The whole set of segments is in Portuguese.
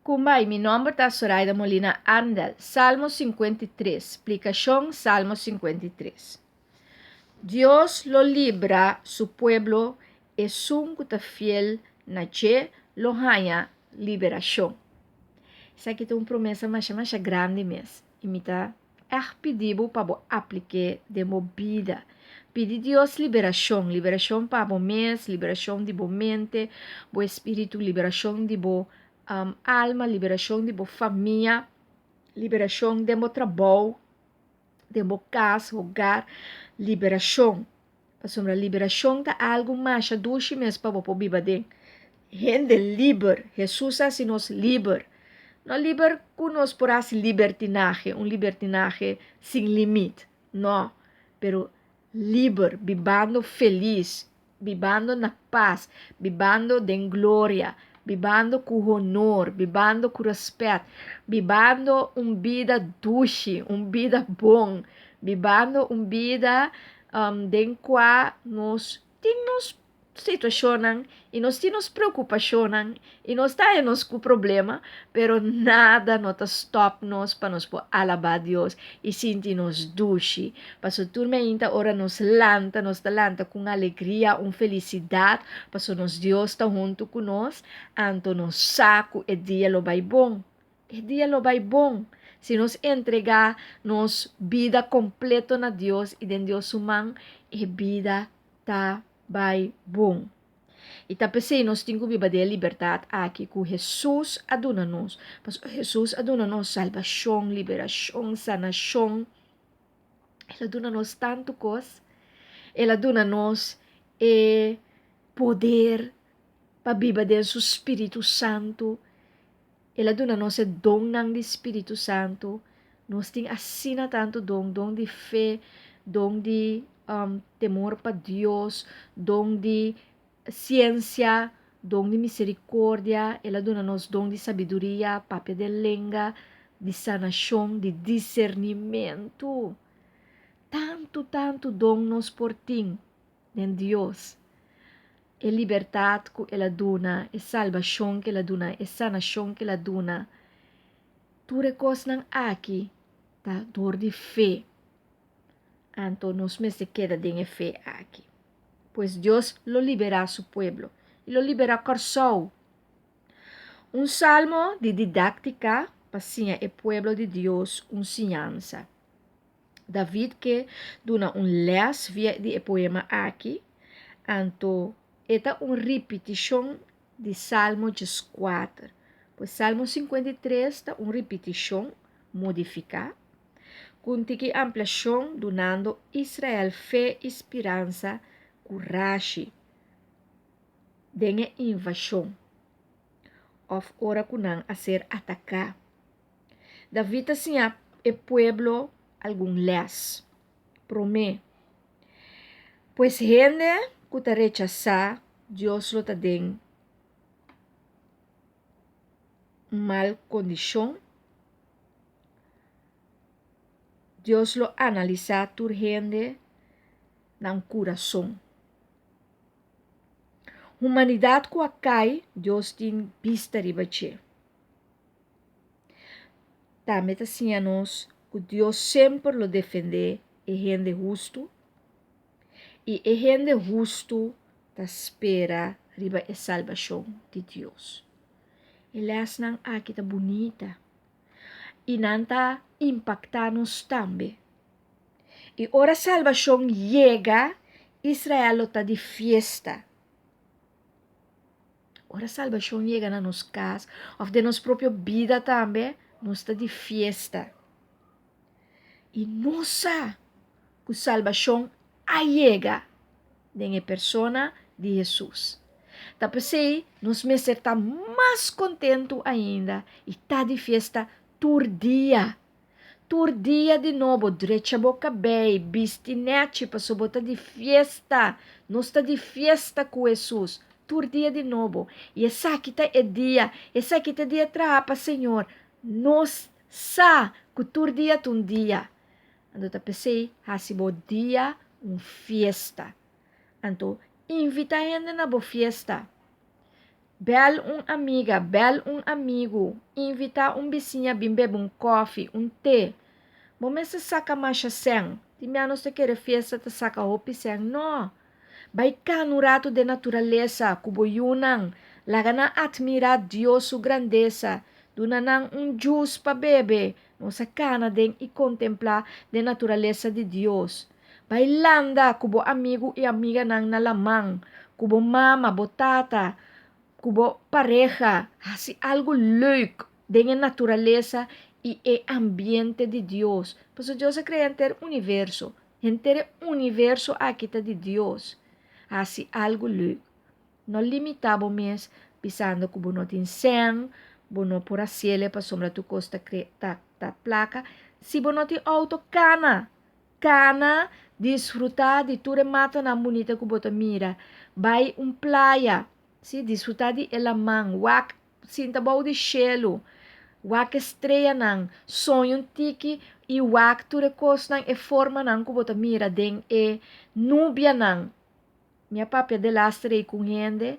Kumbay, mi nombre es Zoraida Molina Arndal, Salmo 53, explicación Salmo 53. Dios lo libra su pueblo, es un que fiel, nache, lo haya liberación. Essa aqui tem uma promessa mais grande mesmo. E me está pedindo para aplicar de vida. Pedir Deus liberação para o mês, liberação de boa mente, bom espírito, liberação de boa alma, liberação de boa família, liberação de boa trabalho, de boa casa, hogar, liberação. Para liberação tá algo mais doce mesmo para o viver de gente livre. Jesus assim nos livre. Não liber conosco por esse libertinaje, libertinaje sem limite. Não, pero liber, vivendo feliz, vivendo na paz, vivendo de glória, vivendo com honor, vivendo com respeito, vivendo vida dulce, vida bom, vivendo vida de qual nós temos situação e nós temos preocupação e nós temos com problema, pero nada nos stop nos para nos alabar Deus e sentir-nos dulce. Para a turma ainda ora nos lanta com alegria, felicidade, para nos Deus está junto com nós, anto nos saco e dia lo vai bom. E dia lo vai bom. Se nos entregar nos vida completa na Deus e de Deus humano, e vida tá vai bom. E também nós temos que viver a liberdade aqui com Jesus aduna-nos. Jesus aduna-nos salvação, liberação, sanação. Ele aduna-nos tanto coisa. Ele aduna-nos poder para viver do seu Espírito Santo. Ele aduna-nos dom do Espírito Santo. Nós temos assina tanto dom de fé, dom de temor para Deus, dom de ciência, dom de misericórdia, ela dona-nos dom de sabedoria, papel de língua, de sanação, de discernimento. Tanto dom nos portim em Deus. É liberdade que ela dona, é salvação que ela dona, é sanação que ela dona. Tudo coisas aqui, tá? Dor de fé. Então, nos me se queda de fé aqui. Pois Deus lo libera a su pueblo. E lo libera corsou. Salmo de didáctica para o pueblo de Deus ensinança. David que dona les via de poema aqui. Então, esta repetição de Salmo 4. Pois Salmo 53 está repetição modificada. Contigo ampliação, donando Israel fé, esperança, coragem, de invasão, of ora kunang a ser atacado. David assim o pueblo algum les, promete, pues gente que te rechaza, Dios lo te den mal condição. Deus lo analisa tu gente ng coração. Humanidade que cai, Deus tem vista ribache. Também assim a nós, que Deus sempre lo defende e gente justo. E gente justo te espera riba a salvação de Deus. Ele é aqui tá bonita. E nanta impacta-nos também. E ora a salvação chega, Israel está de fiesta. Ora a salvação chega na nossa casa, ou de nossa própria vida também, nós está de fiesta. E nossa, que salvação chega de persona de Jesus. Então, sei, nós me está mais contento ainda e está de fiesta tur dia de novo, derecha boca bem, bistinete, passou bota de fiesta, nós está de fiesta com Jesus, tur dia de novo, e essa aqui é dia trapa, Senhor, nós sa, que tur dia tum dia, então tá pensei, hasibo dia, fiesta, então, invita a gente na boa fiesta, bel amiga, bel amigo, invita vizinha a beber coffee, té. Momento saca macha sen, ti menos te querer fiesta te saca hopi sen, no. Vai no rato de natureza, kubo yunang, lagana admirar Dios su grandeza, dunanang juice pa bebe, no sacana den e contemplar de natureza de Dios. Bailanda, kubo amigo e amiga nang nalamang, kubo mama, botata, kubo pareja, assim algo leuk, den natureza e ambiente de Dios. Pues Dios crea inteiro universo aqui tá de Dios. Assim algo leuk. Não limitava mês pensando que não tem sen, não por a cielo para sombra tu costa ta placa. Se não tem auto cana, desfrutar de tudo mata na bonita que você mira. Vai playa, se desfrutar de elamang, wak sinta bau de gelo, wak estreia nang, sonho tiki e wak tudo costa e forma nang que você mira, den nubia nang. Minha papia de lastre com gente,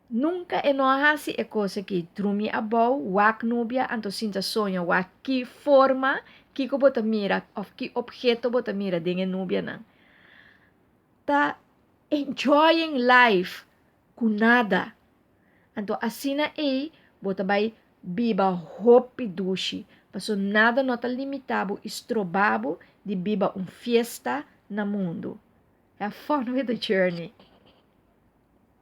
nunca enoja-se é coisa que trumi a bom, wak nubia, anto sinta sonho, wak que forma, que bota mira, of que objeto bota mira, den nubia não. Tá enjoying life, com nada. Anto assina bota vai biba hopi dushi, passo nada não tá limitado, estrobabo de biba fiesta na mundo. Have fun with the journey.